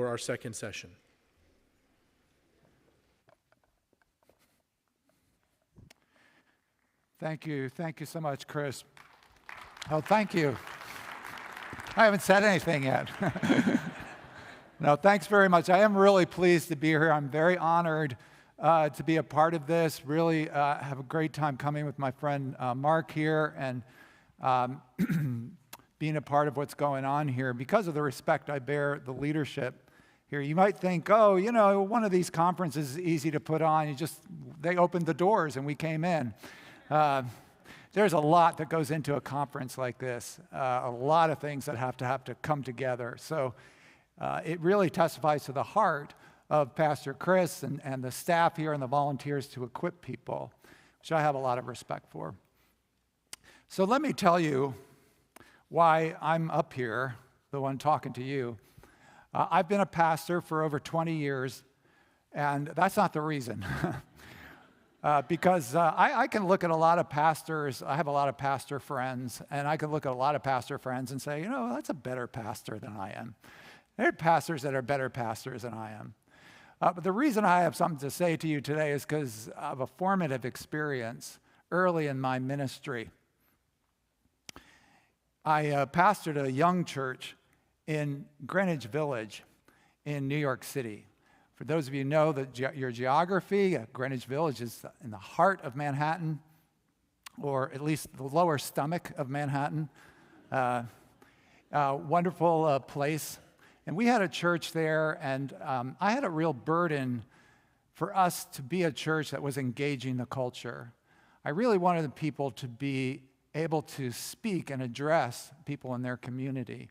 for our second session. Thank you. Thank you so much, Chris. Oh, thank you. I haven't said anything yet. No, thanks very much. I am really pleased to be here. I'm very honored to be a part of this. Really have a great time coming with my friend Mark here and being a part of what's going on here because of the respect I bear the leadership here. You might think, oh, you know, one of these conferences is easy to put on. They opened the doors and we came in. There's a lot that goes into a conference like this, a lot of things that have to come together. So it really testifies to the heart of Pastor Chris and the staff here and the volunteers to equip people, which I have a lot of respect for. So let me tell you why I'm up here, the one talking to you. I've been a pastor for over 20 years, and that's not the reason. Because I can look at a lot of pastors, I have a lot of pastor friends, and I can look at a lot of pastor friends and say, you know, that's a better pastor than I am. There are pastors that are better pastors than I am. But the reason I have something to say to you today is because of a formative experience early in my ministry. I pastored a young church in Greenwich Village in New York City. For those of you who know your geography, Greenwich Village is in the heart of Manhattan, or at least the lower stomach of Manhattan. Wonderful place. And we had a church there, and I had a real burden for us to be a church that was engaging the culture. I really wanted the people to be able to speak and address people in their community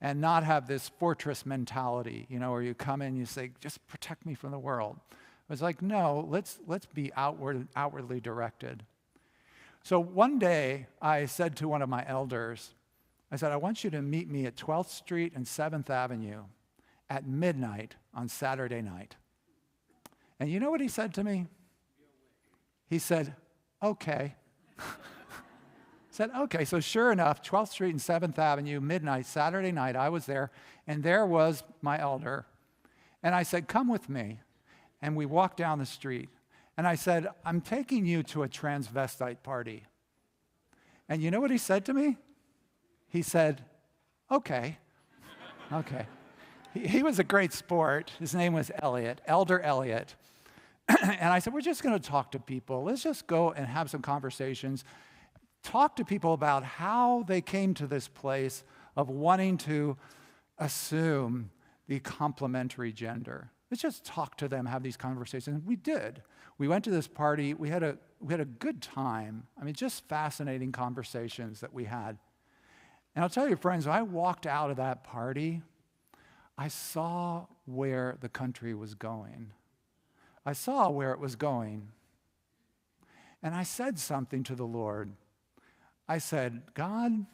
and not have this fortress mentality, you know, where you come in and you say, just protect me from the world. It was like, no, let's be outwardly directed. So one day I said to one of my elders, I said, I want you to meet me at 12th Street and 7th Avenue at midnight on Saturday night. And you know what he said to me? He said, okay. Said, okay, so sure enough, 12th Street and 7th Avenue, midnight, Saturday night, I was there, and there was my elder. And I said, come with me. And we walked down the street. And I said, I'm taking you to a transvestite party. And you know what he said to me? He said, okay. Okay. He was a great sport. His name was Elliot, Elder Elliot. And I said, we're just going to talk to people. Let's just go and have some conversations. Talk to people about how they came to this place of wanting to assume the complementary gender. Let's just talk to them, have these conversations. We did. We went to this party. We had a good time. I mean, just fascinating conversations that we had. And I'll tell you, friends, when I walked out of that party, I saw where the country was going. I saw where it was going. And I said something to the Lord. I said, God,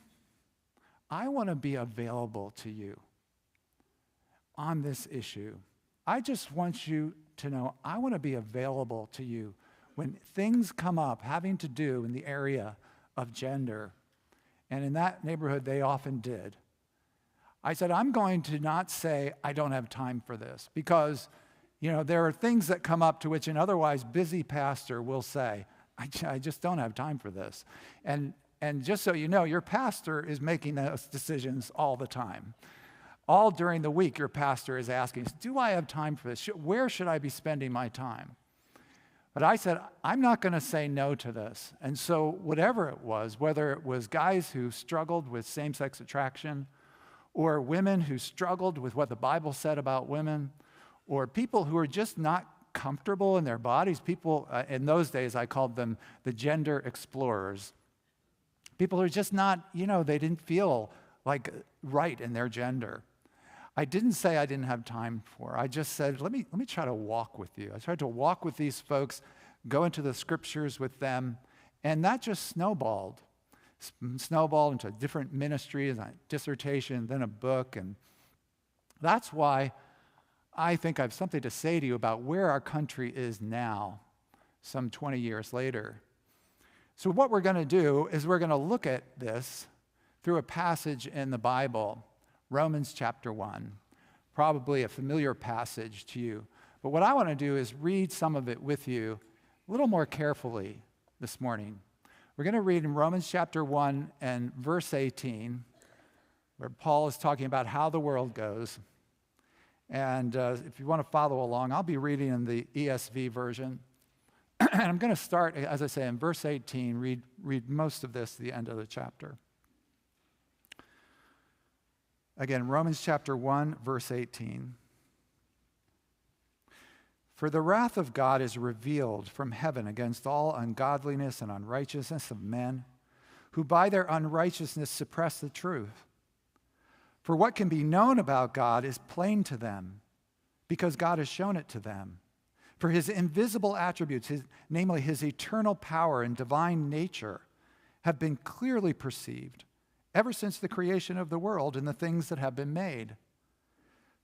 I want to be available to you on this issue. I just want you to know I want to be available to you when things come up having to do in the area of gender. And in that neighborhood, they often did. I said, I'm going to not say I don't have time for this because, you know, there are things that come up to which an otherwise busy pastor will say, I just don't have time for this. And just so you know, your pastor is making those decisions all the time. All during the week, your pastor is asking, do I have time for this? Where should I be spending my time? But I said, I'm not going to say no to this. And so whatever it was, whether it was guys who struggled with same-sex attraction, or women who struggled with what the Bible said about women, or people who are just not comfortable in their bodies, people, in those days I called them the gender explorers. People who are just not, you know, they didn't feel like right in their gender. I didn't say I didn't have time for. I just said, let me try to walk with you. I tried to walk with these folks, go into the scriptures with them, and that just snowballed. Snowballed into different ministries, a dissertation, then a book, and that's why I think I have something to say to you about where our country is now, some 20 years later. So what we're going to do is we're going to look at this through a passage in the Bible, Romans chapter 1. probably a familiar passage to you. But what I want to do is read some of it with you a little more carefully this morning. We're going to read in Romans chapter 1 and verse 18, where Paul is talking about how the world goes. And if you want to follow along, I'll be reading in the ESV version. And I'm going to start, as I say, in verse 18, read most of this to the end of the chapter. Again, Romans chapter 1, verse 18. For the wrath of God is revealed from heaven against all ungodliness and unrighteousness of men, who by their unrighteousness suppress the truth. For what can be known about God is plain to them, because God has shown it to them. For his invisible attributes, namely his eternal power and divine nature, have been clearly perceived ever since the creation of the world and the things that have been made.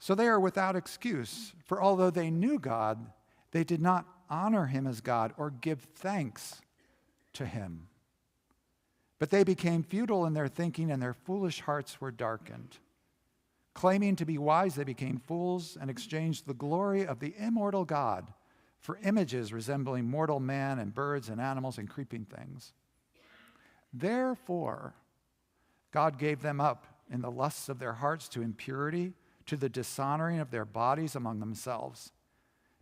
So they are without excuse, for although they knew God, they did not honor him as God or give thanks to him. But they became futile in their thinking, and their foolish hearts were darkened. Claiming to be wise, they became fools and exchanged the glory of the immortal God for images resembling mortal man and birds and animals and creeping things. Therefore, God gave them up in the lusts of their hearts to impurity, to the dishonoring of their bodies among themselves,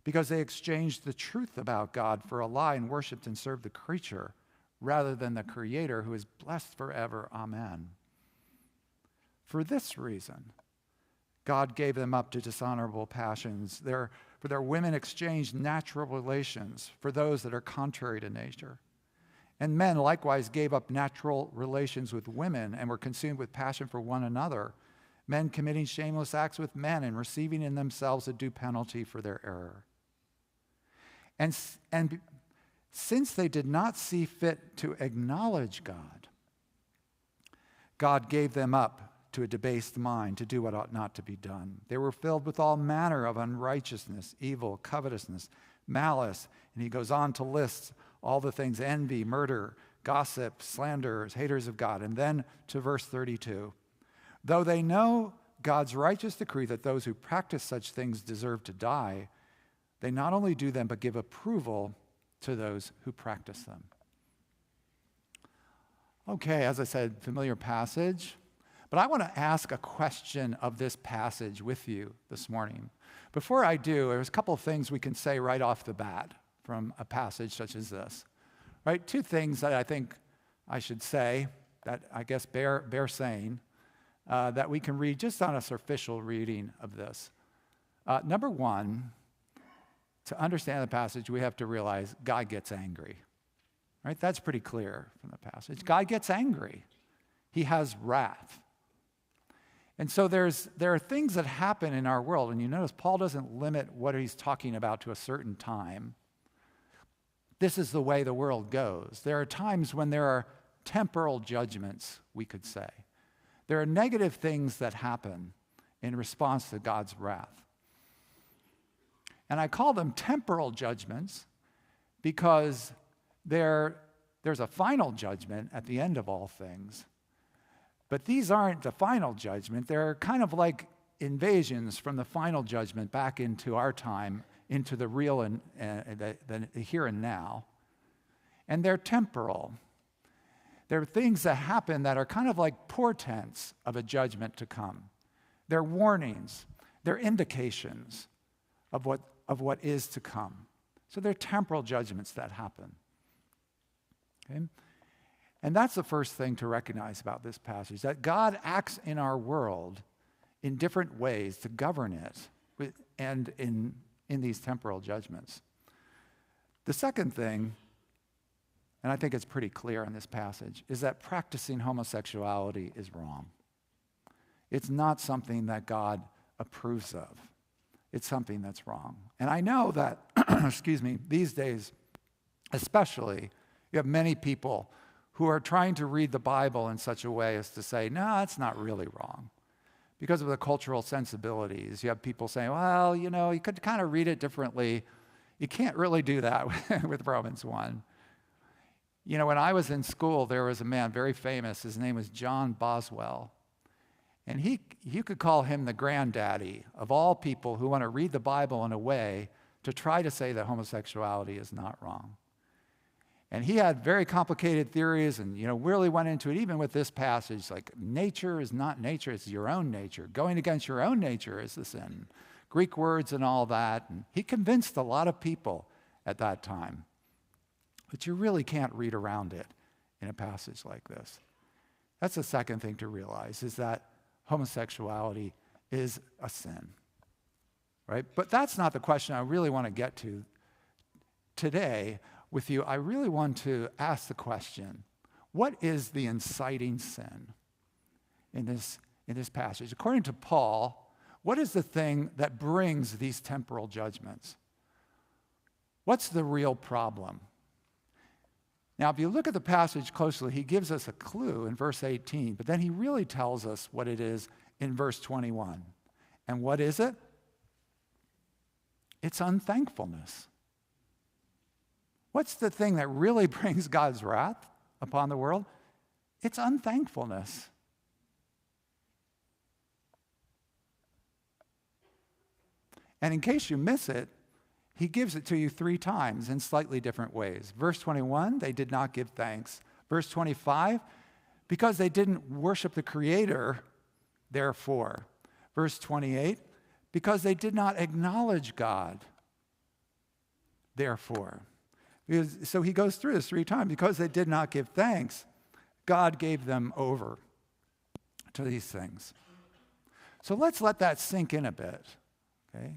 because they exchanged the truth about God for a lie and worshiped and served the creature rather than the Creator, who is blessed forever. Amen. For this reason, God gave them up to dishonorable passions. For their women exchanged natural relations for those that are contrary to nature. And men likewise gave up natural relations with women and were consumed with passion for one another, men committing shameless acts with men and receiving in themselves a due penalty for their error. And since they did not see fit to acknowledge God, God gave them up to a debased mind to do what ought not to be done. They were filled with all manner of unrighteousness, evil, covetousness, malice. And he goes on to list all the things: envy, murder, gossip, slanderers, haters of God. And then to verse 32. Though they know God's righteous decree that those who practice such things deserve to die, they not only do them, but give approval to those who practice them. Okay, as I said, familiar passage. But I want to ask a question of this passage with you this morning. Before I do, there's a couple of things we can say right off the bat from a passage such as this. Right? Two things that I think I should say that I guess bear saying that we can read just on a superficial reading of this. Number one, to understand the passage, we have to realize God gets angry. Right? That's pretty clear from the passage. God gets angry. He has wrath. And so there are things that happen in our world, and you notice Paul doesn't limit what he's talking about to a certain time. This is the way the world goes. There are times when there are temporal judgments, we could say. There are negative things that happen in response to God's wrath. And I call them temporal judgments because there's a final judgment at the end of all things. But these aren't the final judgment. They're kind of like invasions from the final judgment back into our time, into the real and the here and now. And they're temporal. They're things that happen that are kind of like portents of a judgment to come. They're warnings. They're indications of what is to come. So they're temporal judgments that happen. Okay? And that's the first thing to recognize about this passage, that God acts in our world in different ways to govern it and in these temporal judgments. The second thing, and I think it's pretty clear in this passage, is that practicing homosexuality is wrong. It's not something that God approves of. It's something that's wrong. And I know that, these days especially, you have many people who are trying to read the Bible in such a way as to say, no, it's not really wrong. Because of the cultural sensibilities, you have people saying, well, you could kind of read it differently. You can't really do that with Romans 1. When I was in school, there was a man very famous. His name was John Boswell. And you could call him the granddaddy of all people who want to read the Bible in a way to try to say that homosexuality is not wrong. And he had very complicated theories and, really went into it, even with this passage, like nature is not nature, it's your own nature. Going against your own nature is the sin. Greek words and all that. And he convinced a lot of people at that time. But you really can't read around it in a passage like this. That's the second thing to realize, is that homosexuality is a sin, right? But that's not the question I really want to get to today with you. I really want to ask the question, what is the inciting sin in this passage? According to Paul, what is the thing that brings these temporal judgments? What's the real problem? Now, if you look at the passage closely, he gives us a clue in verse 18, but then he really tells us what it is in verse 21. And what is it? It's unthankfulness. What's the thing that really brings God's wrath upon the world? It's unthankfulness. And in case you miss it, he gives it to you 3 times in slightly different ways. Verse 21, they did not give thanks. Verse 25, because they didn't worship the Creator, therefore. Verse 28, because they did not acknowledge God, therefore. So he goes through this 3 times. Because they did not give thanks, God gave them over to these things. So let's let that sink in a bit, okay?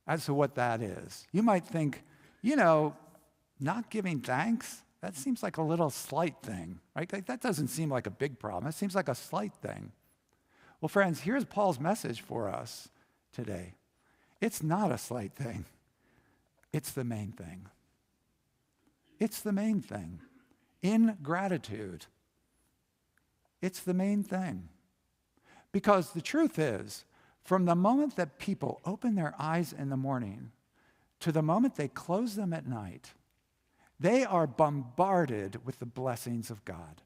As to what that is. You might think, not giving thanks, that seems like a little slight thing, right? That doesn't seem like a big problem. It seems like a slight thing. Well, friends, here's Paul's message for us today. It's not a slight thing. It's the main thing. It's the main thing. Ingratitude. It's the main thing. Because the truth is, from the moment that people open their eyes in the morning to the moment they close them at night, they are bombarded with the blessings of God.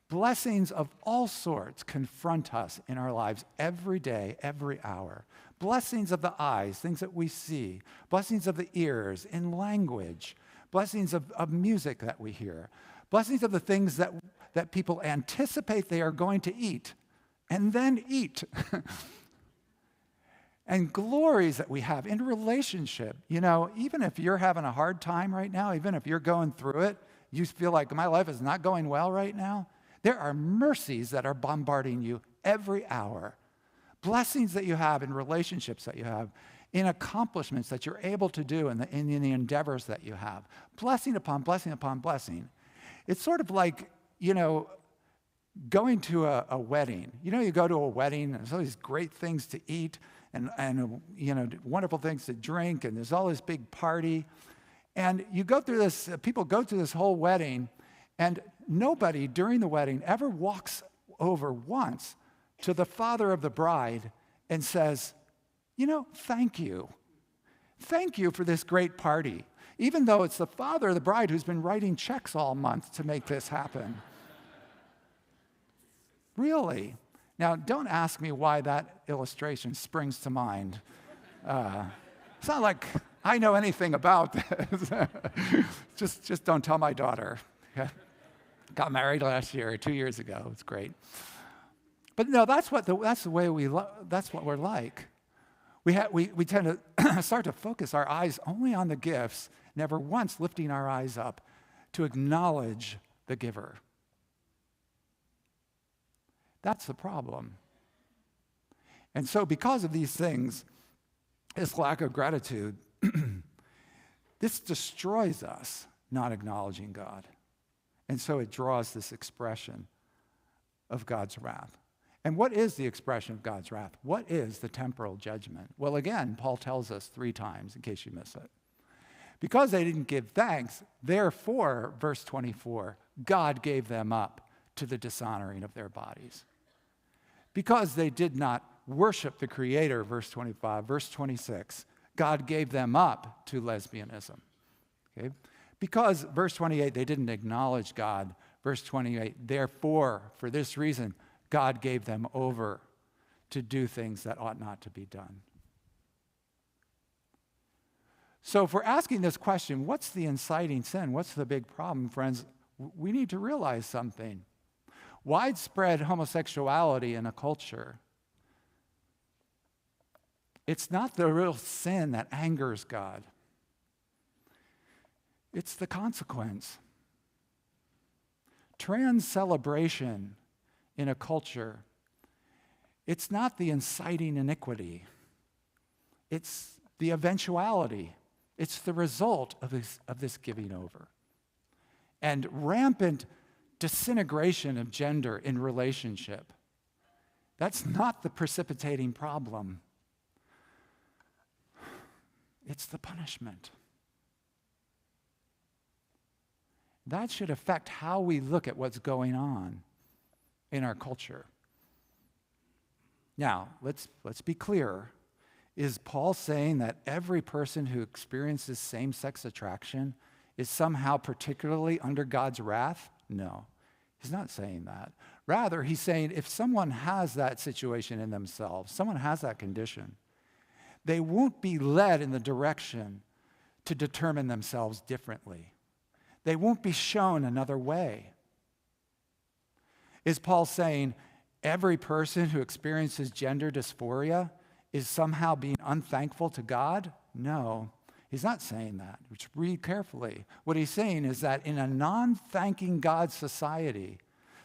Blessings of all sorts confront us in our lives every day, every hour. Blessings of the eyes, things that we see. Blessings of the ears, in language. Blessings of music that we hear. Blessings of the things that people anticipate they are going to eat and then eat. And glories that we have in relationship. Even if you're having a hard time right now, even if you're going through it, you feel like my life is not going well right now, there are mercies that are bombarding you every hour. Blessings that you have in relationships that you have, in accomplishments that you're able to do in the endeavors that you have. Blessing upon blessing upon blessing. It's sort of like, going to a wedding. You go to a wedding, and there's all these great things to eat, and wonderful things to drink, and there's all this big party. And you go through this, people go through this whole wedding, and nobody during the wedding ever walks over once to the father of the bride and says, thank you. Thank you for this great party. Even though it's the father of the bride who's been writing checks all month to make this happen. Really? Now, don't ask me why that illustration springs to mind. It's not like I know anything about this. just don't tell my daughter. Got married last year, 2 years ago. It's great. But no, that's the way that's what we're like. We tend to start to focus our eyes only on the gifts, never once lifting our eyes up to acknowledge the giver. That's the problem. And so because of these things, this lack of gratitude, this destroys us, not acknowledging God. And so it draws this expression of God's wrath. And what is the expression of God's wrath? What is the temporal judgment? Well, again, Paul tells us 3 times, in case you miss it. Because they didn't give thanks, therefore, verse 24, God gave them up to the dishonoring of their bodies. Because they did not worship the Creator, verse 25, verse 26, God gave them up to lesbianism. Okay? Because, verse 28, they didn't acknowledge God, Verse 28, therefore, for this reason, God gave them over to do things that ought not to be done. So if we're asking this question, what's the inciting sin? What's the big problem, friends? We need to realize something. Widespread homosexuality in a culture, it's not the real sin that angers God. It's the consequence. Trans celebration in a culture, it's not the inciting iniquity. It's the eventuality. It's the result of this giving over. And rampant disintegration of gender in relationship, that's not the precipitating problem. It's the punishment. That should affect how we look at what's going on in our culture. Now, let's be clear. Is Paul saying that every person who experiences same-sex attraction is somehow particularly under God's wrath? No, he's not saying that. Rather, he's saying if someone has that situation in themselves, someone has that condition, they won't be led in the direction to determine themselves differently. They won't be shown another way. Is Paul saying every person who experiences gender dysphoria is somehow being unthankful to God? No, he's not saying that. Just read carefully. What he's saying is that in a non-thanking God society,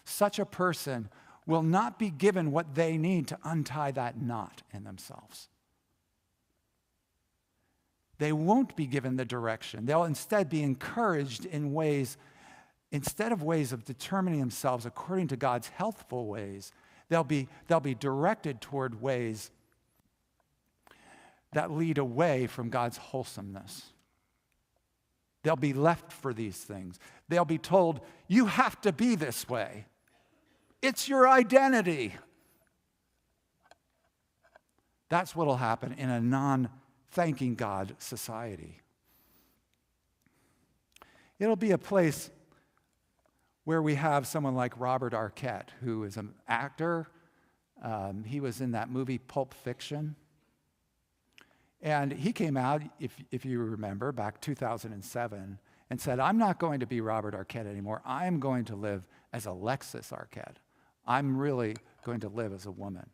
such a person will not be given what they need to untie that knot in themselves. They won't be given the direction. They'll instead be encouraged in ways, instead of ways of determining themselves according to God's healthful ways, they'll be directed toward ways that lead away from God's wholesomeness. They'll be left for these things. They'll be told, you have to be this way. It's your identity. That's what'll happen in a non-thanking God society. It'll be a place where we have someone like Robert Arquette, who is an actor. He was in that movie Pulp Fiction. And he came out, if you remember, back 2007, and said, I'm not going to be Robert Arquette anymore. I'm going to live as Alexis Arquette. I'm really going to live as a woman.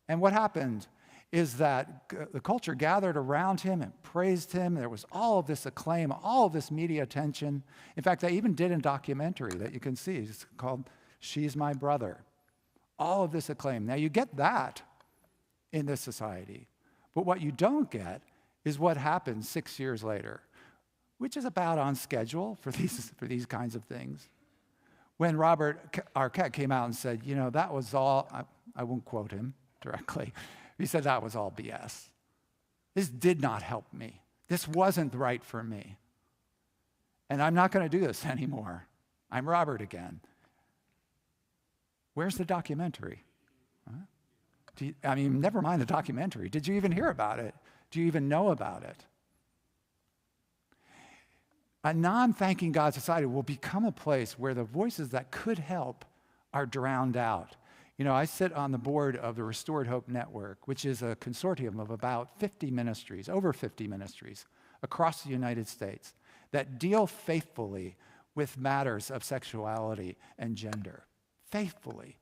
And what happened is that the culture gathered around him and praised him. There was all of this acclaim, all of this media attention. In fact, they even did a documentary that you can see. It's called She's My Brother. All of this acclaim. Now, you get that in this society. But what you don't get is what happens 6 years later, which is about on schedule for these kinds of things. When Robert Arquette came out and said, that was all, I won't quote him directly, he said that was all BS. This did not help me. This wasn't right for me. And I'm not going to do this anymore. I'm Robert again. Where's the documentary? Huh? Never mind the documentary. Did you even hear about it? Do you even know about it? A non-thanking God society will become a place where the voices that could help are drowned out. I sit on the board of the Restored Hope Network, which is a consortium of about 50 ministries, over 50 ministries across the United States that deal faithfully with matters of sexuality and gender. Faithfully.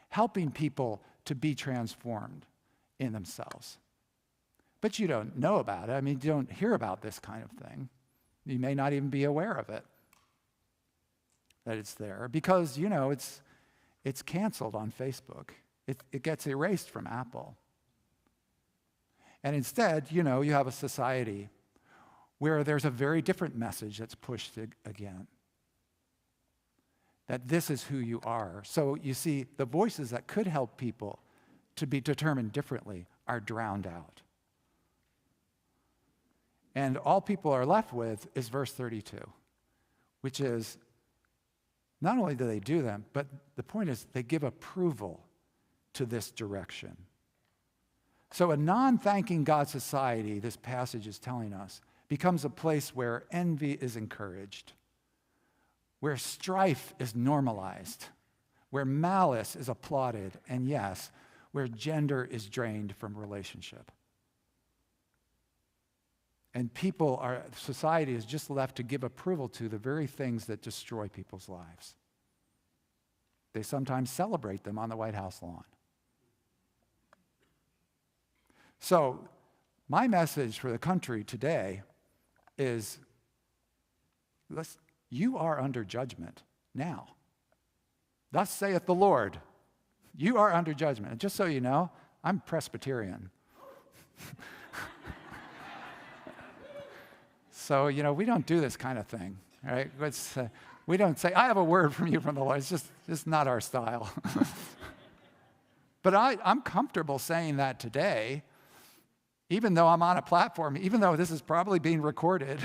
Helping people to be transformed in themselves. But you don't know about it. You don't hear about this kind of thing. You may not even be aware of it, that it's there, because, it's canceled on Facebook. It gets erased from Apple. And instead, you have a society where there's a very different message that's pushed again. That this is who you are. So you see, the voices that could help people to be determined differently are drowned out. And all people are left with is verse 32, which is, not only do they do them, but the point is they give approval to this direction. So a non-thanking God society, this passage is telling us, becomes a place where envy is encouraged, where strife is normalized, where malice is applauded, and yes, where gender is drained from relationship. And society is just left to give approval to the very things that destroy people's lives. They sometimes celebrate them on the White House lawn. So, my message for the country today is, you are under judgment now. Thus saith the Lord, you are under judgment. And just so you know, I'm Presbyterian. So, we don't do this kind of thing, right? We don't say, I have a word from you from the Lord. It's just not our style. But I'm comfortable saying that today, even though I'm on a platform, even though this is probably being recorded.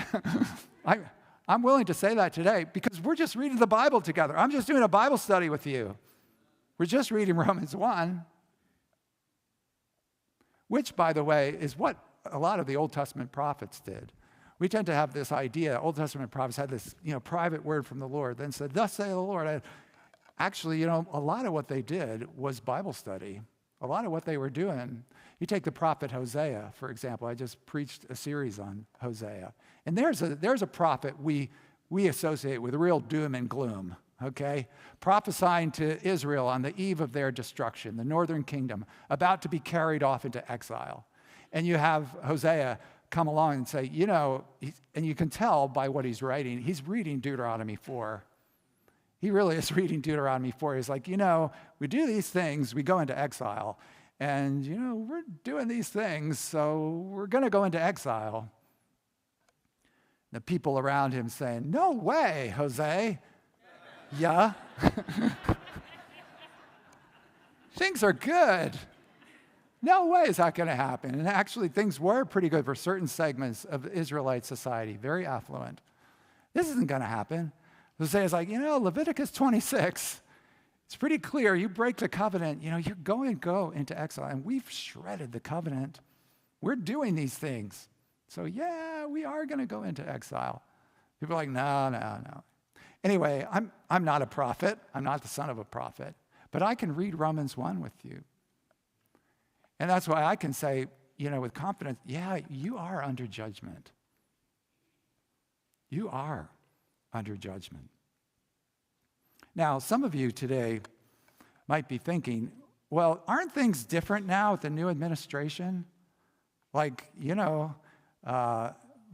I'm willing to say that today because we're just reading the Bible together. I'm just doing a Bible study with you. We're just reading Romans 1, which, by the way, is what a lot of the Old Testament prophets did. We tend to have this idea, Old Testament prophets had this, private word from the Lord, then said, thus say the Lord. Actually, a lot of what they did was Bible study. A lot of what they were doing. You take the prophet Hosea, for example. I just preached a series on Hosea. And there's a prophet we associate with real doom and gloom, okay? Prophesying to Israel on the eve of their destruction, the northern kingdom, about to be carried off into exile. And you have Hosea come along and say, and you can tell by what he's writing, he's reading Deuteronomy 4. He really is reading Deuteronomy 4. He's like, we do these things, we go into exile. And, we're doing these things, so we're going to go into exile. The people around him saying, no way, Jose. Yeah. Things are good. No way is that going to happen. And actually, things were pretty good for certain segments of Israelite society, very affluent. This isn't going to happen. Hosea is like, Leviticus 26, it's pretty clear. You break the covenant, you're going to go into exile. And we've shredded the covenant. We're doing these things. So, yeah, we are going to go into exile. People are like, no. Anyway, I'm not a prophet. I'm not the son of a prophet. But I can read Romans 1 with you. And that's why I can say, with confidence, yeah, you are under judgment. You are under judgment. Now, some of you today might be thinking, well, aren't things different now with the new administration? Like, the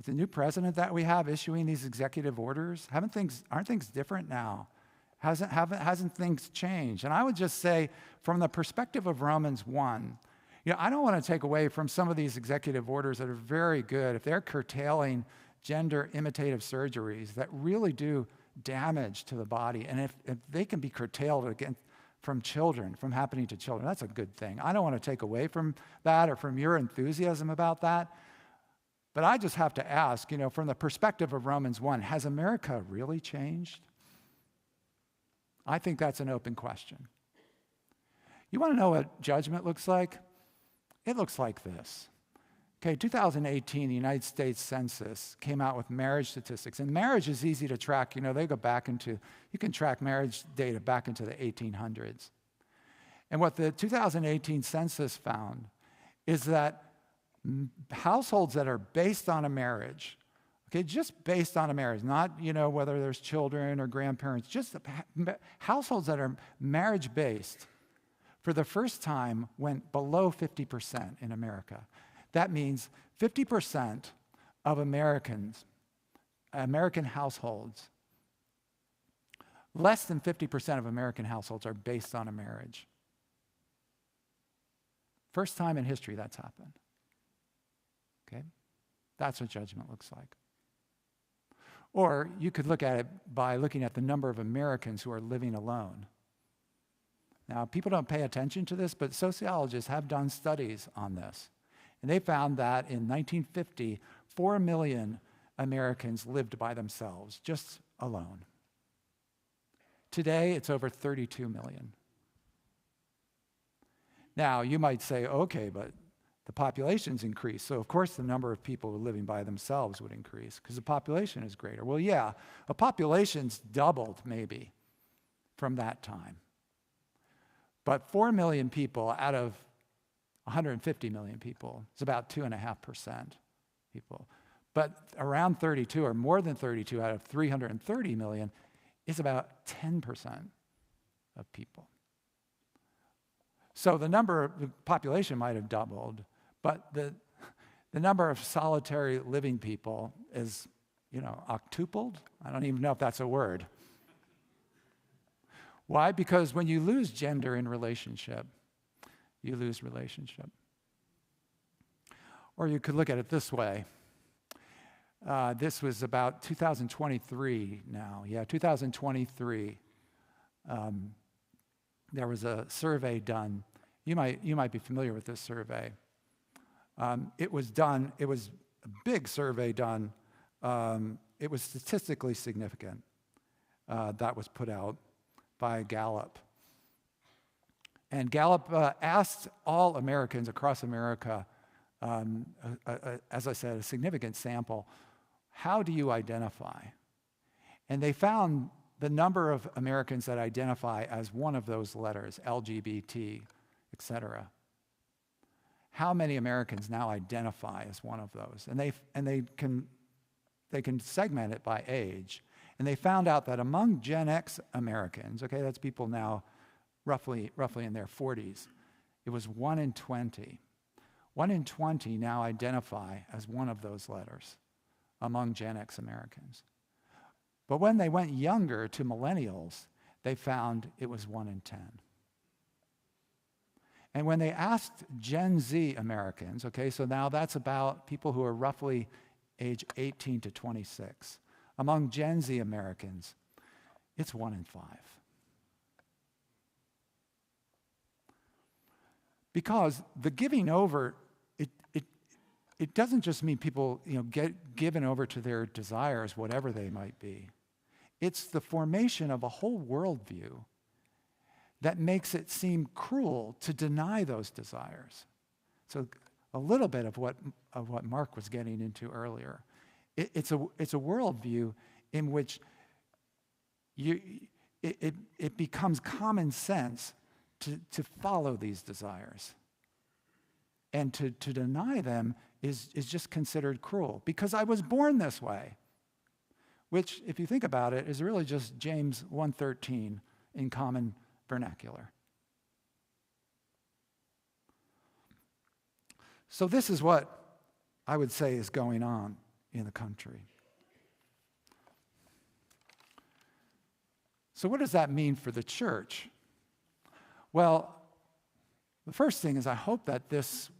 new president that we have issuing these executive orders, aren't things different now? Hasn't things changed? And I would just say, from the perspective of Romans 1, I don't want to take away from some of these executive orders that are very good. If they're curtailing gender imitative surgeries that really do damage to the body, and if they can be curtailed again from children, from happening to children, that's a good thing. I don't want to take away from that or from your enthusiasm about that. But I just have to ask, from the perspective of Romans 1, has America really changed? I think that's an open question. You want to know what judgment looks like? It looks like this. Okay, 2018, the United States Census came out with marriage statistics. And marriage is easy to track. They go back you can track marriage data back into the 1800s. And what the 2018 census found is that households that are based on a marriage, okay, just based on a marriage, not, whether there's children or grandparents, just households that are marriage-based, for the first time went below 50% in America. That means 50% of American households, less than 50% of American households are based on a marriage. First time in history that's happened. Okay? That's what judgment looks like. Or you could look at it by looking at the number of Americans who are living alone. Now, people don't pay attention to this, but sociologists have done studies on this. And they found that in 1950, 4 million Americans lived by themselves, just alone. Today, it's over 32 million. Now, you might say, okay, but the population's increased. So, of course, the number of people living by themselves would increase because the population is greater. Well, yeah, a population's doubled maybe from that time. But 4 million people out of 150 million people is about 2.5% people. But around 32 or more than 32 out of 330 million is about 10% of people. So the population might have doubled, but the number of solitary living people is, octupled? I don't even know if that's a word. Why? Because when you lose gender in relationship, you lose relationship. Or you could look at it this way. This was about 2023 now. Yeah, 2023. There was a survey done. You might be familiar with this survey. It was a big survey done. It was statistically significant. That was put out by Gallup. And Gallup asked all Americans across America, as I said, a significant sample, how do you identify? And they found the number of Americans that identify as one of those letters, LGBT, etc. How many Americans now identify as one of those? And they can segment it by age. And they found out that among Gen X Americans, okay, that's people now roughly in their 40s, it was 1 in 20. 1 in 20 now identify as one of those letters among Gen X Americans. But when they went younger to millennials, they found it was 1 in 10. And when they asked Gen Z Americans, okay, so now that's about people who are roughly age 18 to 26. Among Gen Z Americans, it's 1 in 5. Because the giving over, it doesn't just mean people get given over to their desires, whatever they might be. It's the formation of a whole worldview that makes it seem cruel to deny those desires. So a little bit of what Mark was getting into earlier. It's a worldview in which it becomes common sense to follow these desires. And to deny them is just considered cruel, because I was born this way, which, if you think about it, is really just James 1:13 in common vernacular. So this is what I would say is going on in the country. So what does that mean for the church? Well, the first thing is I hope that this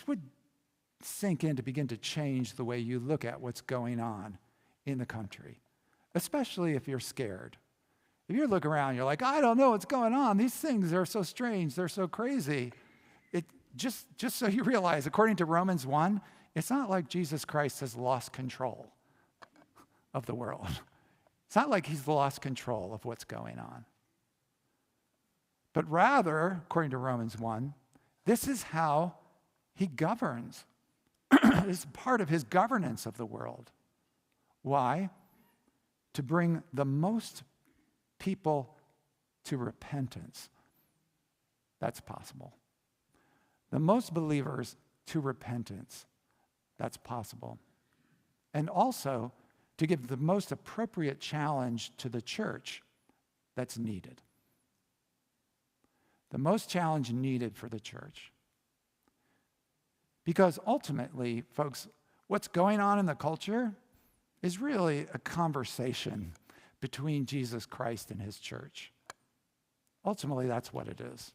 would sink in to begin to change the way you look at what's going on in the country, especially if you're scared. If you look around, you're like, I don't know what's going on. These things are so strange. They're so crazy. Just so you realize, according to Romans 1, it's not like Jesus Christ has lost control of the world. It's not like he's lost control of what's going on. But rather, according to Romans 1, this is how he governs. It's part of his governance of the world. Why? To bring the most people to repentance. That's possible. The most believers to repentance. That's possible. And also to give the most appropriate challenge to the church that's needed. The most challenge needed for the church. Because ultimately, folks, what's going on in the culture is really a conversation between Jesus Christ and his church. Ultimately, that's what it is.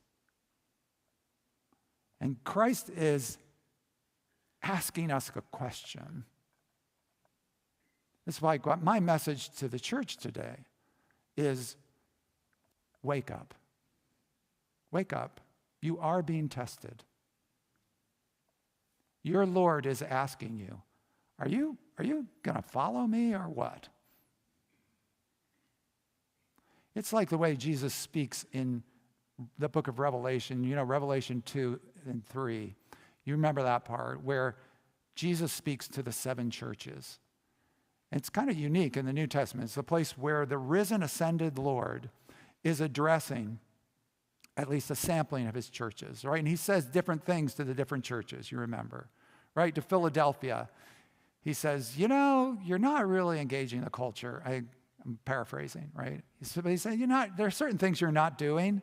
And Christ is asking us a question. That's why my message to the church today is wake up. Wake up. You are being tested. Your Lord is asking you, are you going to follow me or what? It's like the way Jesus speaks in the book of Revelation, Revelation 2 and 3. You remember that part where Jesus speaks to the 7 churches. It's kind of unique in the New Testament. It's the place where the risen, ascended Lord is addressing at least a sampling of his churches, right? And he says different things to the different churches, you remember, right? To Philadelphia, he says, you're not really engaging the culture. I'm paraphrasing, right? But he said, there are certain things you're not doing,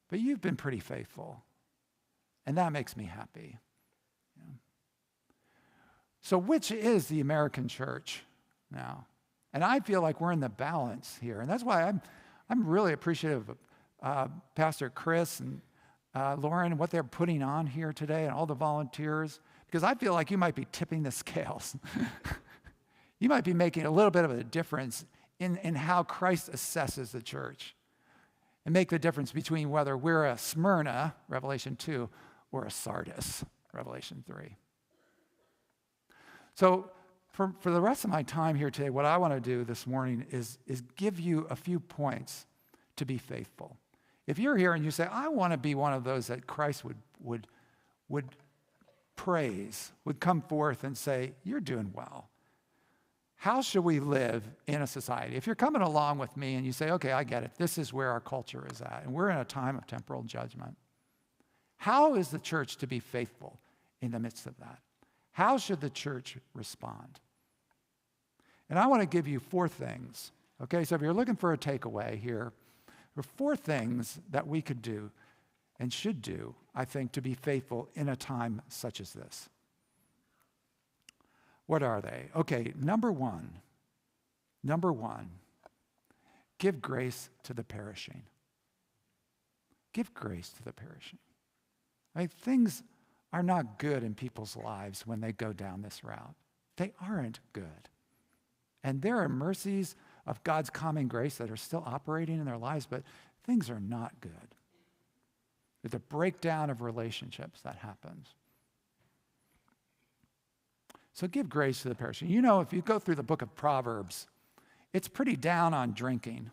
but you've been pretty faithful. And that makes me happy. Yeah. So which is the American church now? And I feel like we're in the balance here. And that's why I'm really appreciative of Pastor Chris and Lauren and what they're putting on here today and all the volunteers, because I feel like you might be tipping the scales. You might be making a little bit of a difference in how Christ assesses the church and make the difference between whether we're a Smyrna, Revelation 2, or a Sardis, Revelation 3. So for the rest of my time here today, what I want to do this morning is give you a few points to be faithful. If you're here and you say, I want to be one of those that Christ would praise, would come forth and say, you're doing well. How should we live in a society? If you're coming along with me and you say, okay, I get it. This is where our culture is at. And we're in a time of temporal judgment. How is the church to be faithful in the midst of that? How should the church respond? And I want to give you 4 things. Okay, so if you're looking for a takeaway here, there are 4 things that we could do and should do, I think, to be faithful in a time such as this. What are they? Okay, number one, give grace to the perishing. Give grace to the perishing. Things are not good in people's lives when they go down this route. They aren't good. And there are mercies of God's common grace that are still operating in their lives, but things are not good. There's a breakdown of relationships that happens. So give grace to the perishing. If you go through the book of Proverbs, it's pretty down on drinking,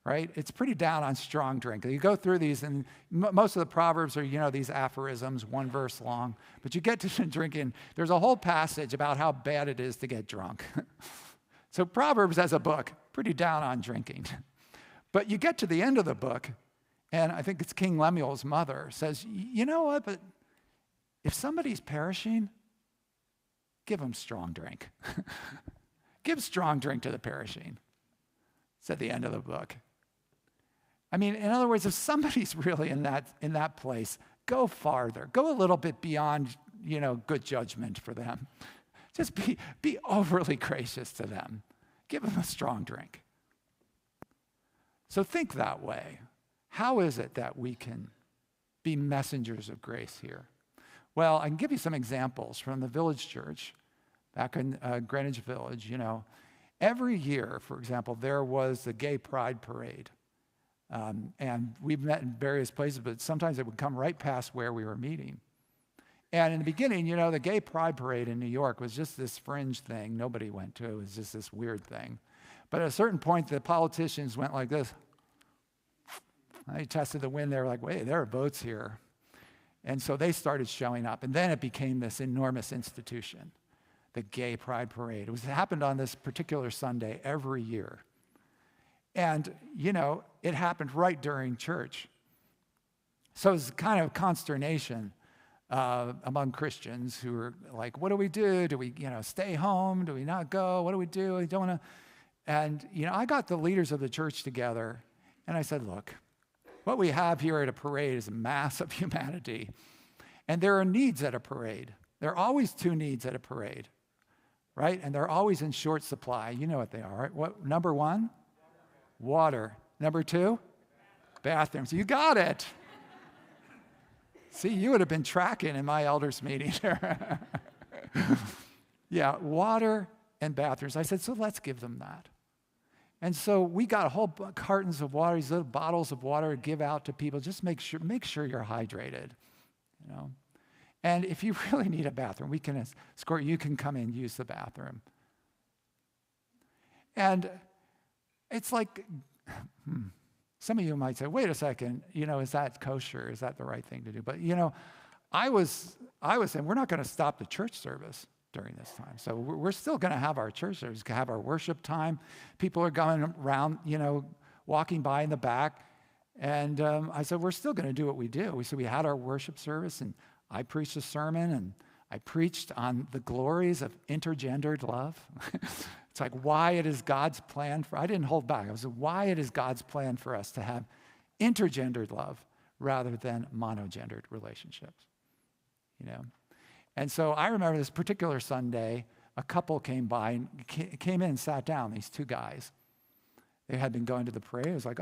right? It's pretty down on strong drink. You go through these, and most of the Proverbs are, these aphorisms, 1 verse long. But you get to drinking, there's a whole passage about how bad it is to get drunk. So Proverbs as a book, pretty down on drinking. But you get to the end of the book, and I think it's King Lemuel's mother says, you know what, but if somebody's perishing, give them strong drink. Give strong drink to the perishing. It's at the end of the book. In other words, if somebody's really in that place, go farther. Go a little bit beyond, good judgment for them. Just be overly gracious to them. Give them a strong drink. So think that way. How is it that we can be messengers of grace here? Well, I can give you some examples from the Village Church back in Greenwich Village. Every year, for example, there was the Gay Pride Parade. And we've met in various places, but sometimes it would come right past where we were meeting. And in the beginning, the Gay Pride Parade in New York was just this fringe thing. Nobody went to it. It was just this weird thing. But at a certain point, the politicians went like this. They tested the wind. They were like, wait, there are votes here. And so they started showing up. And then it became this enormous institution, the Gay Pride Parade. It happened on this particular Sunday every year. And, it happened right during church. So it was kind of consternation among Christians who were like, what do we do? Do we, stay home? Do we not go? What do we do? We don't want to. And, I got the leaders of the church together, and I said, look, what we have here at a parade is a mass of humanity. And there are needs at a parade. There are always 2 needs at a parade, right? And they're always in short supply. You know what they are, right? What, number 1? Water. Number 2? Bathrooms. You got it. See, you would have been tracking in my elders meeting. Yeah, water and bathrooms. I said, so let's give them that. And so we got a whole cartons of water, these little bottles of water to give out to people. Just make sure you're hydrated, And if you really need a bathroom, we can escort you. You can come in, use the bathroom. And it's like, some of you might say, wait a second, is that kosher? Is that the right thing to do? But, I was saying, we're not going to stop the church service during this time. So we're still going to have our church service, have our worship time. People are going around, walking by in the back. And I said, we're still going to do what we do. We had our worship service, and I preached a sermon, and I preached on the glories of intergendered love. It's like why it is God's plan I didn't hold back. I was like, why it is God's plan for us to have intergendered love rather than monogendered relationships, And so I remember this particular Sunday, a couple came by and came in and sat down, these two guys. They had been going to the parade. It was like,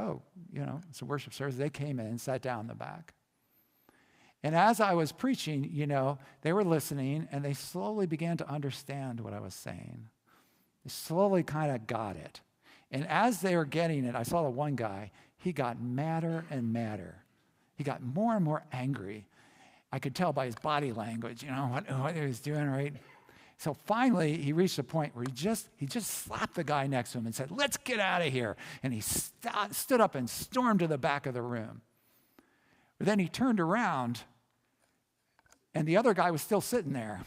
it's a worship service. They came in and sat down in the back. And as I was preaching, they were listening, and they slowly began to understand what I was saying. They slowly kind of got it. And as they were getting it, I saw the one guy, he got madder and madder. He got more and more angry. I could tell by his body language, what he was doing, right? So finally, he reached a point where he just slapped the guy next to him and said, "Let's get out of here." And he stood up and stormed to the back of the room. But then he turned around, and the other guy was still sitting there.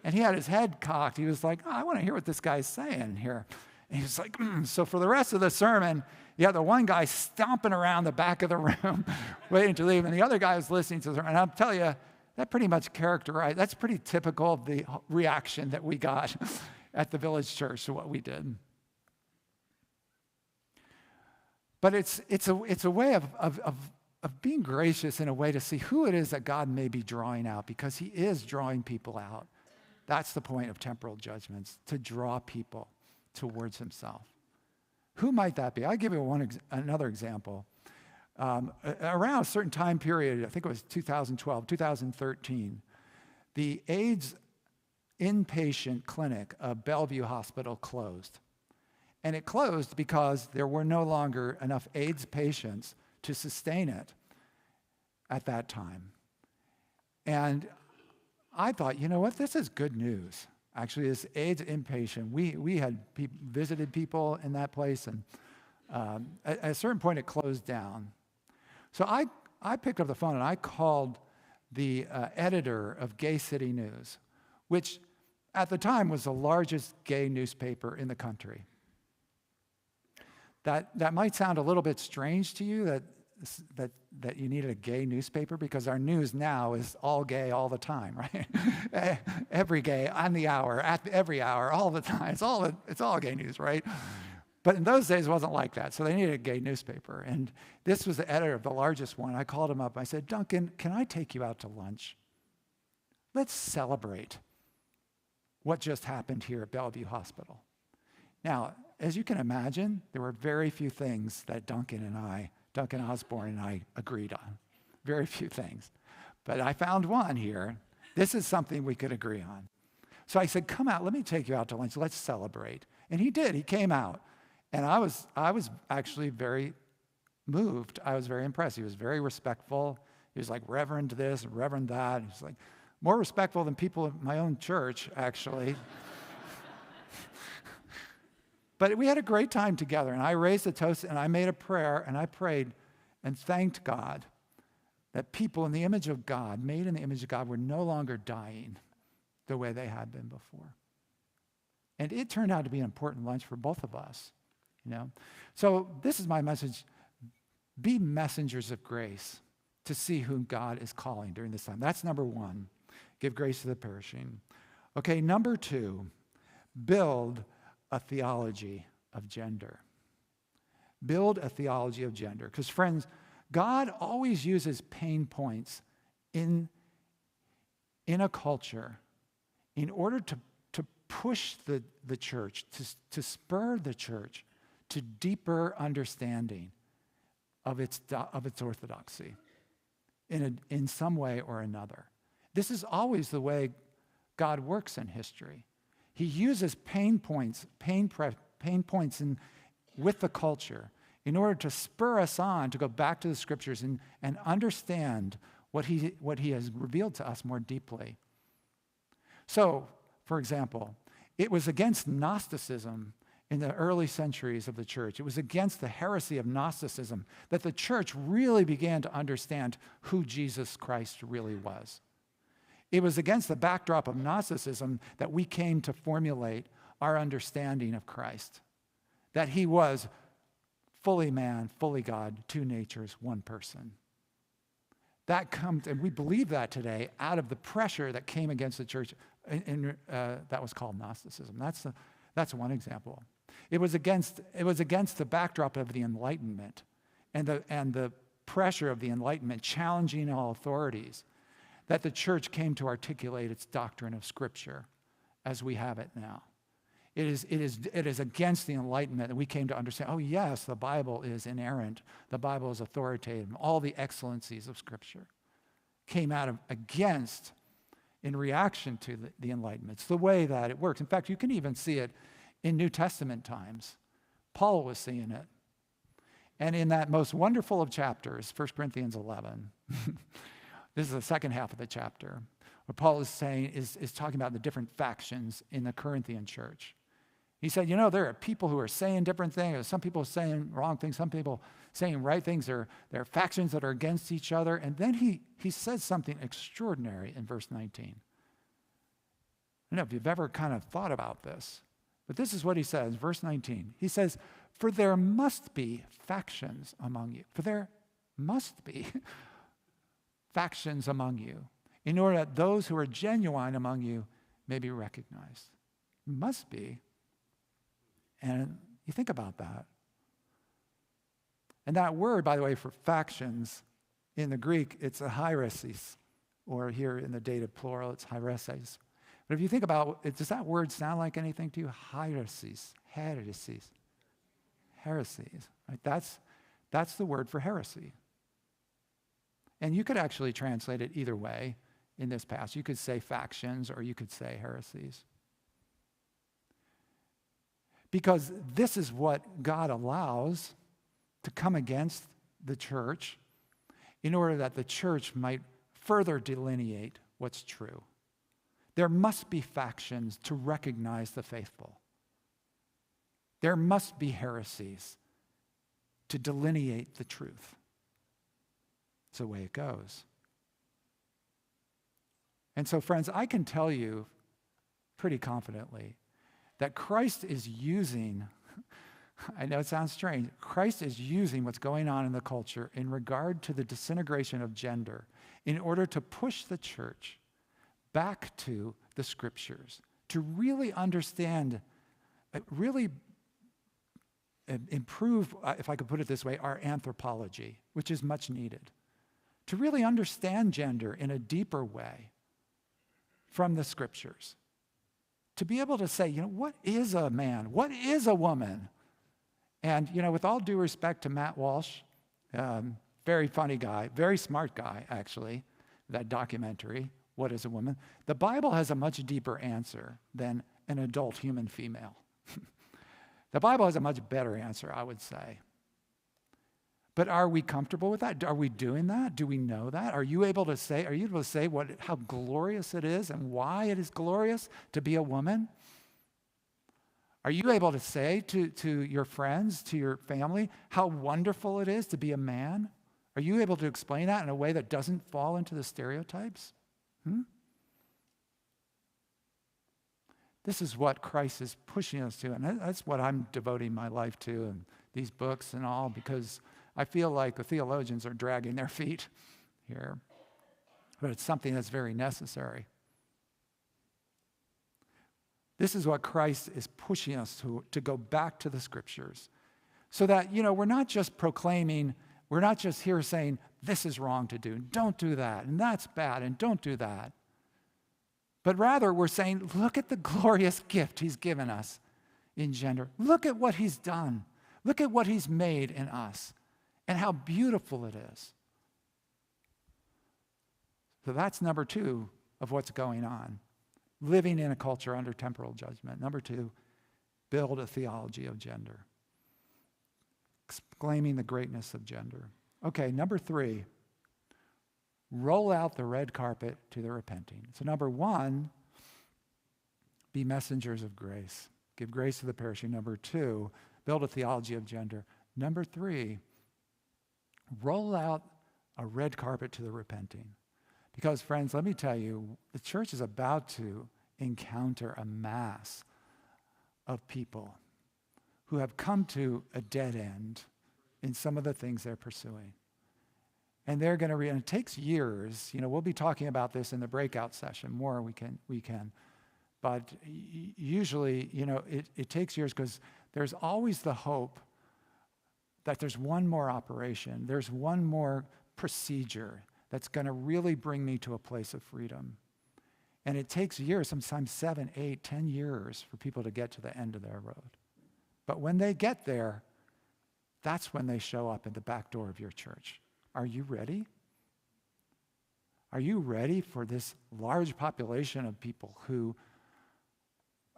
And he had his head cocked. He was like, I want to hear what this guy's saying here. And he was like, So for the rest of the sermon, you had the one guy stomping around the back of the room, waiting to leave, and the other guy was listening to the sermon. And I'll tell you, that pretty much characterized, that's pretty typical of the reaction that we got at the Village Church to what we did. But it's a way of being gracious in a way to see who it is that God may be drawing out, because he is drawing people out. That's the point of temporal judgments, to draw people towards himself. Who might that be? I'll give you another example. Around a certain time period, I think it was 2012, 2013, the AIDS inpatient clinic of Bellevue Hospital closed. And it closed because there were no longer enough AIDS patients to sustain it at that time. And I thought, this is good news. Actually, this AIDS inpatient, we had visited people in that place, and at a certain point it closed down. So I picked up the phone and I called the editor of Gay City News, which at the time was the largest gay newspaper in the country. That might sound a little bit strange to you, that you needed a gay newspaper, because our news now is all gay all the time, right? Every gay, on the hour, at every hour, all the time. It's all gay news, right? But in those days, it wasn't like that. So they needed a gay newspaper. And this was the editor of the largest one. I called him up. I said, "Duncan, can I take you out to lunch? Let's celebrate what just happened here at Bellevue Hospital." Now, as you can imagine, there were very few things that Duncan Osborne and I agreed on. Very few things. But I found one here. This is something we could agree on. So I said, "Come out, let me take you out to lunch. Let's celebrate." And he did. He came out. And I was actually very moved. I was very impressed. He was very respectful. He was like, "Reverend this, Reverend that." He was like, more respectful than people in my own church, actually. But we had a great time together, and I raised a toast, and I made a prayer, and I prayed and thanked God that people in the image of God, made in the image of God, were no longer dying the way they had been before. And it turned out to be an important lunch for both of us, So this is my message. Be messengers of grace to see whom God is calling during this time. That's number one. Give grace to the perishing. Okay, number two, build a theology of gender. Build a theology of gender. Because friends, God always uses pain points in a culture in order to push the church, to spur the church to deeper understanding of its orthodoxy in some way or another. This is always the way God works in history. He uses pain points with the culture in order to spur us on to go back to the scriptures and understand what he has revealed to us more deeply. So, for example, it was against Gnosticism in the early centuries of the church. It was against the heresy of Gnosticism that the church really began to understand who Jesus Christ really was. It was against the backdrop of Gnosticism that we came to formulate our understanding of Christ, that he was fully man, fully God, two natures, one person. That comes, and we believe that today, out of the pressure that came against the church, that was called Gnosticism. That's one example. It was against the backdrop of the Enlightenment and the pressure of the Enlightenment challenging all authorities that the church came to articulate its doctrine of Scripture as we have it now. It is against the Enlightenment that we came to understand, oh yes, the Bible is inerrant, the Bible is authoritative, all the excellencies of Scripture came out of against in reaction to the Enlightenment. It's the way that it works. In fact, you can even see it in New Testament times. Paul was seeing it. And in that most wonderful of chapters, 1 Corinthians 11, this is the second half of the chapter, what Paul is saying is talking about the different factions in the Corinthian church. He said, there are people who are saying different things. Some people are saying wrong things. Some people saying right things. There are factions that are against each other. And then he says something extraordinary in verse 19. I don't know if you've ever kind of thought about this, but this is what he says, verse 19. He says, for there must be factions among you. For there must be factions among you, in order that those who are genuine among you may be recognized. Must be. And you think about that. And that word, by the way, for factions, in the Greek, it's a hieresis, or here in the dative plural, it's hiereses. But if you think about it, does that word sound like anything to you? Hieresis, heresies. Right? That's the word for heresy. And you could actually translate it either way in this passage. You could say factions or you could say heresies. Because this is what God allows to come against the church in order that the church might further delineate what's true. There must be factions to recognize the faithful. There must be heresies to delineate the truth. It's the way it goes. And so, friends, I can tell you pretty confidently that Christ is using, I know it sounds strange, Christ is using what's going on in the culture in regard to the disintegration of gender in order to push the church back to the Scriptures, to really understand, really improve, if I could put it this way, our anthropology, which is much needed. To really understand gender in a deeper way from the Scriptures. To be able to say, what is a man? What is a woman? And, with all due respect to Matt Walsh, very funny guy, very smart guy, actually, that documentary, What is a Woman? The Bible has a much deeper answer than an adult human female. The Bible has a much better answer, I would say. But are we comfortable with that? Are we doing that? Do we know that? Are you able to say how glorious it is and why it is glorious to be a woman? Are you able to say to your friends, to your family, how wonderful it is to be a man? Are you able to explain that in a way that doesn't fall into the stereotypes? This is what Christ is pushing us to, and that's what I'm devoting my life to, and these books and all, because I feel like the theologians are dragging their feet here. But it's something that's very necessary. This is what Christ is pushing us to go back to the Scriptures. So that, we're not just proclaiming, we're not just here saying, this is wrong to do, don't do that, and that's bad, and don't do that. But rather, we're saying, look at the glorious gift he's given us in gender. Look at what he's done. Look at what he's made in us. And how beautiful it is. So that's number 2 of what's going on. Living in a culture under temporal judgment. Number 2, build a theology of gender. Exclaiming the greatness of gender. Okay, number 3, roll out the red carpet to the repenting. So number 1, be messengers of grace. give grace to the perishing. Number 2, build a theology of gender. Number 3, roll out a red carpet to the repenting. Because, friends, let me tell you, the church is about to encounter a mass of people who have come to a dead end in some of the things they're pursuing. And they're going to and it takes years. We'll be talking about this in the breakout session more. We can. But usually, it takes years because there's always the hope that there's one more operation, there's one more procedure that's going to really bring me to a place of freedom. And it takes years, sometimes 7, 8, 10 years for people to get to the end of their road. But when they get there, that's when they show up at the back door of your church. Are you ready? Are you ready for this large population of people who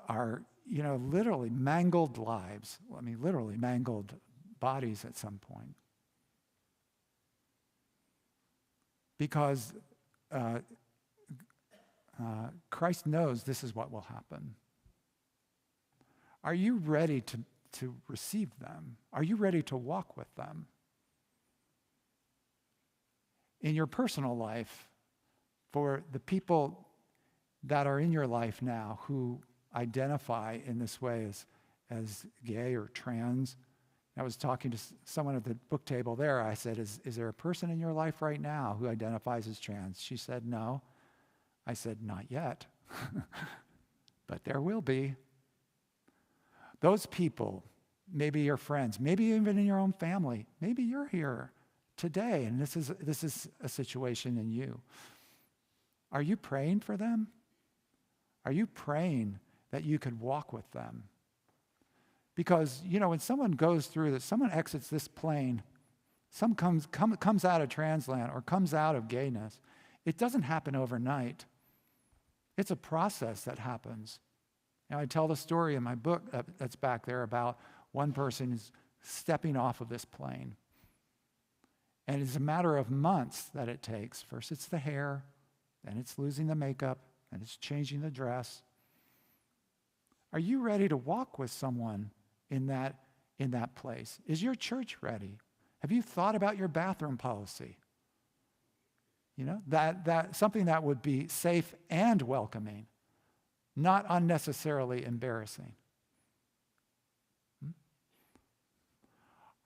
are, literally mangled lives? Literally mangled bodies at some point. Because Christ knows this is what will happen. Are you ready to receive them? Are you ready to walk with them? In your personal life, for the people that are in your life now who identify in this way as gay or trans, I was talking to someone at the book table there. I said, is there a person in your life right now who identifies as trans? She said, no. I said, not yet. But there will be. Those people, maybe your friends, maybe even in your own family, maybe you're here today and this is a situation in you. Are you praying for them? Are you praying that you could walk with them? Because, when someone goes through this, someone exits this plane, someone comes out of transland or comes out of gayness, it doesn't happen overnight. It's a process that happens. I tell the story in my book that's back there about one person is stepping off of this plane. And it's a matter of months that it takes. First it's the hair, then it's losing the makeup, and it's changing the dress. Are you ready to walk with someone in that place? Is your church ready? Have you thought about your bathroom policy? That something that would be safe and welcoming, not unnecessarily embarrassing.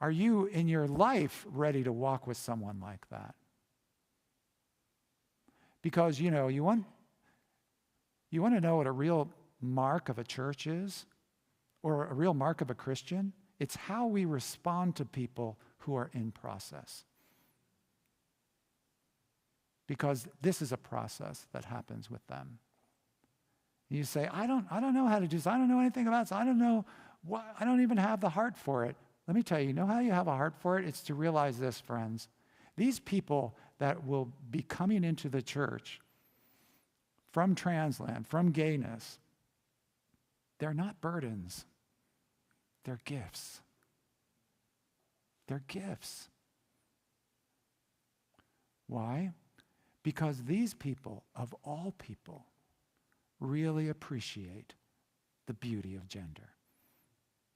Are you in your life ready to walk with someone like that? Because you want to know what a real mark of a church is, or a real mark of a Christian? It's how we respond to people who are in process. Because this is a process that happens with them. You say, I don't know how to do this. I don't know anything about this. I don't even have the heart for it. Let me tell you, how you have a heart for it? It's to realize this, friends. These people that will be coming into the church from transland, from gayness, they're not burdens. They're gifts. They're gifts. Why? Because these people, of all people, really appreciate the beauty of gender.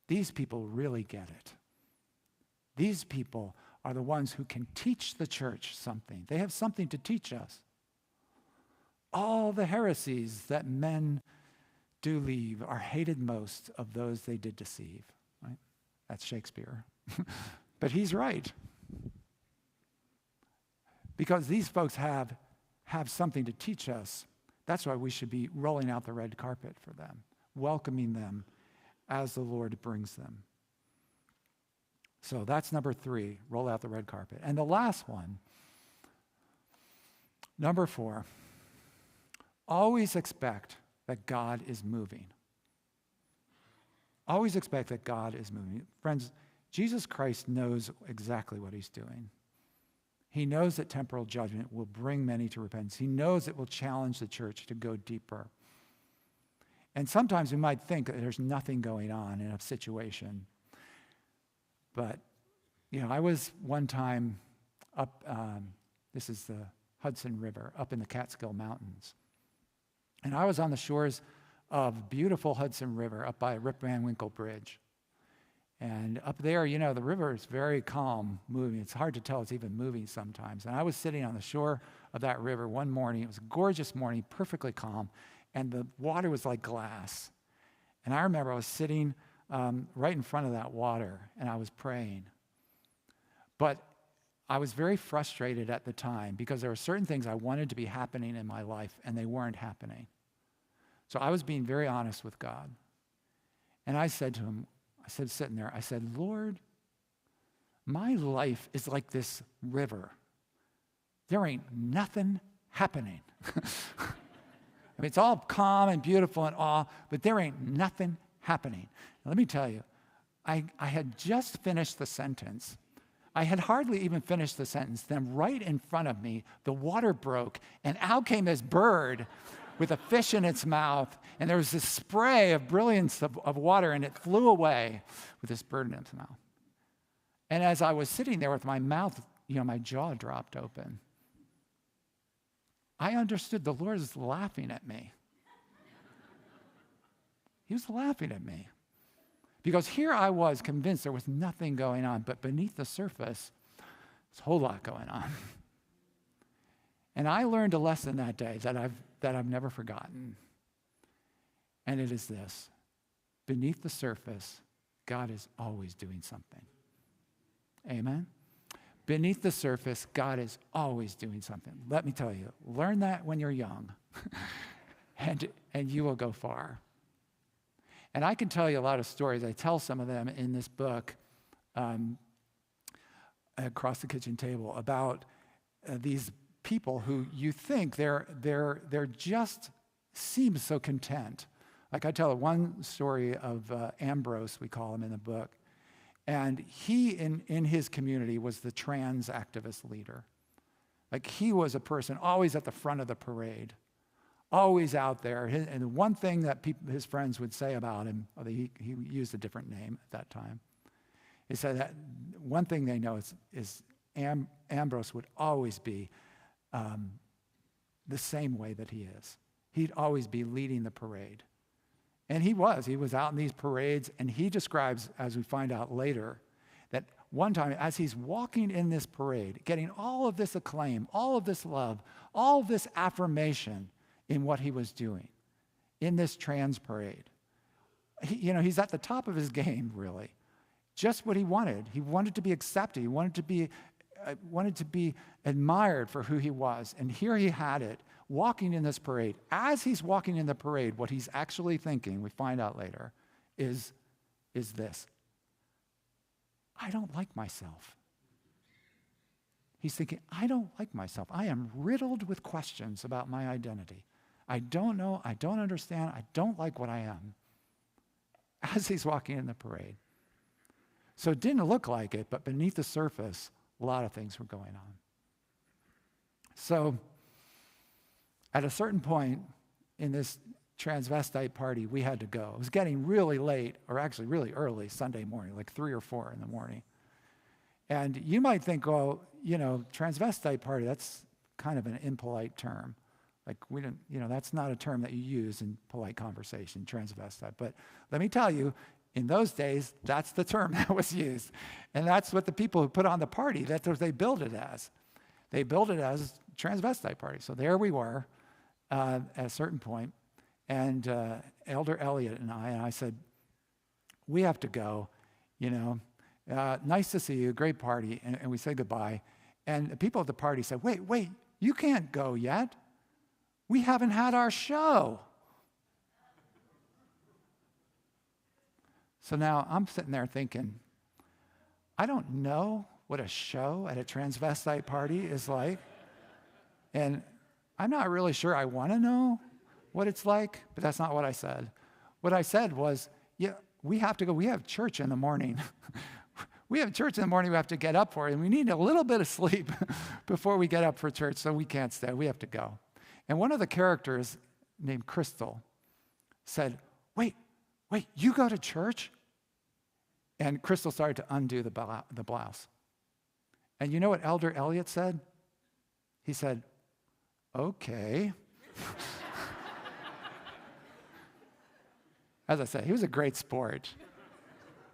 These people really get it. These people are the ones who can teach the church something. They have something to teach us. All the heresies that men do leave are hated most of those they did deceive. Right? That's Shakespeare. But he's right. Because these folks have something to teach us. That's why we should be rolling out the red carpet for them, welcoming them as the Lord brings them. So that's number 3, roll out the red carpet. And the last one, number 4, always expect that God is moving. Always expect that God is moving. Friends, Jesus Christ knows exactly what he's doing. He knows that temporal judgment will bring many to repentance. He knows it will challenge the church to go deeper. And sometimes we might think that there's nothing going on in a situation. But, I was one time up, this is the Hudson River, up in the Catskill Mountains. And I was on the shores of beautiful Hudson River up by Rip Van Winkle Bridge. And up there, the river is very calm moving. It's hard to tell it's even moving sometimes. And I was sitting on the shore of that river one morning. It was a gorgeous morning, perfectly calm, and the water was like glass. And I remember I was sitting right in front of that water, and I was praying. But I was very frustrated at the time because there were certain things I wanted to be happening in my life, and they weren't happening. So I was being very honest with God. And I said to him, sitting there, I said, Lord, my life is like this river. There ain't nothing happening. I mean, it's all calm and beautiful and all, but there ain't nothing happening. Now, let me tell you, I had just finished the sentence. I had hardly even finished the sentence. Then right in front of me, the water broke, and out came this bird with a fish in its mouth, and there was this spray of brilliance of water, and it flew away with this bird in its mouth. And as I was sitting there with my mouth, my jaw dropped open. I understood the Lord was laughing at me. He was laughing at me. Because here I was convinced there was nothing going on, but beneath the surface, there's a whole lot going on. And I learned a lesson that day that I've never forgotten. And it is this: beneath the surface, God is always doing something. Amen? Beneath the surface, God is always doing something. Let me tell you, learn that when you're young, and you will go far. And I can tell you a lot of stories. I tell some of them in this book, Across the Kitchen Table, about these people who you think they're just seem so content. Like I tell one story of Ambrose, we call him in the book, and he in his community was the trans activist leader. Like he was a person always at the front of the parade, always out there. And one thing that his friends would say about him, he used a different name at that time, he said that one thing they know is Ambrose would always be the same way that he is. He'd always be leading the parade. And he was out in these parades, and he describes, as we find out later, that one time as he's walking in this parade, getting all of this acclaim, all of this love, all of this affirmation in what he was doing in this trans parade. He's at the top of his game, really. Just what he wanted. He wanted to be accepted. He wanted to be admired for who he was. And here he had it, walking in this parade. As he's walking in the parade, what he's actually thinking, we find out later, is this: I don't like myself. He's thinking, I don't like myself. I am riddled with questions about my identity. I don't know, I don't understand, I don't like what I am. As he's walking in the parade. So it didn't look like it, but beneath the surface, a lot of things were going on. So at a certain point in this transvestite party, we had to go. It was getting really late, or actually really early Sunday morning, like 3 or 4 in the morning. And you might think, well, transvestite party, that's kind of an impolite term. Like we didn't, that's not a term that you use in polite conversation, transvestite. But let me tell you, in those days, that's the term that was used. And that's what the people who put on the party, that's what they billed it as. They billed it as transvestite party. So there we were at a certain point, and Elder Elliot and I said, we have to go, nice to see you, great party, and we said goodbye. And the people at the party said, wait, you can't go yet. We haven't had our show. So now I'm sitting there thinking, I don't know what a show at a transvestite party is like. And I'm not really sure I want to know what it's like, but that's not what I said. What I said was, yeah, we have to go. We have church in the morning. We have church in the morning we have to get up for, and we need a little bit of sleep before we get up for church, so we can't stay. We have to go. And one of the characters named Crystal said, wait, you go to church? And Crystal started to undo the blouse. And you know what Elder Elliot said? He said, okay. As I said, he was a great sport.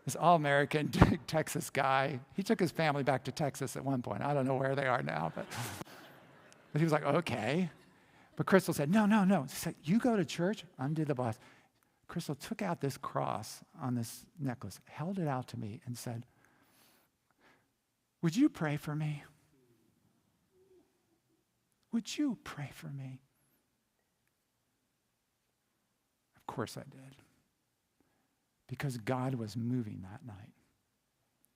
This all-American Texas guy. He took his family back to Texas at one point. I don't know where they are now, but he was like, okay. But Crystal said, no. She said, you go to church, I'm the boss. Crystal took out this cross on this necklace, held it out to me, and said, would you pray for me? Would you pray for me? Of course I did. Because God was moving that night.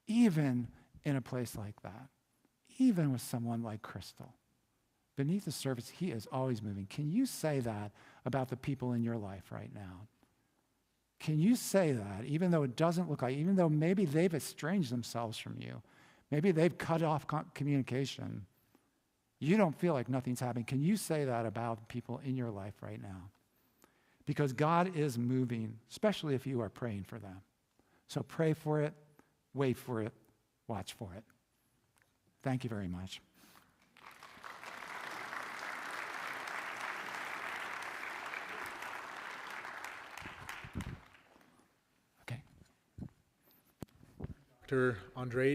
Even in a place like that. Even with someone like Crystal. Beneath the surface, he is always moving. Can you say that about the people in your life right now? Can you say that, even though it doesn't look like, even though maybe they've estranged themselves from you, maybe they've cut off communication, you don't feel like nothing's happening. Can you say that about people in your life right now? Because God is moving, especially if you are praying for them. So pray for it, wait for it, watch for it. Thank you very much. Okay. Dr. Andreades.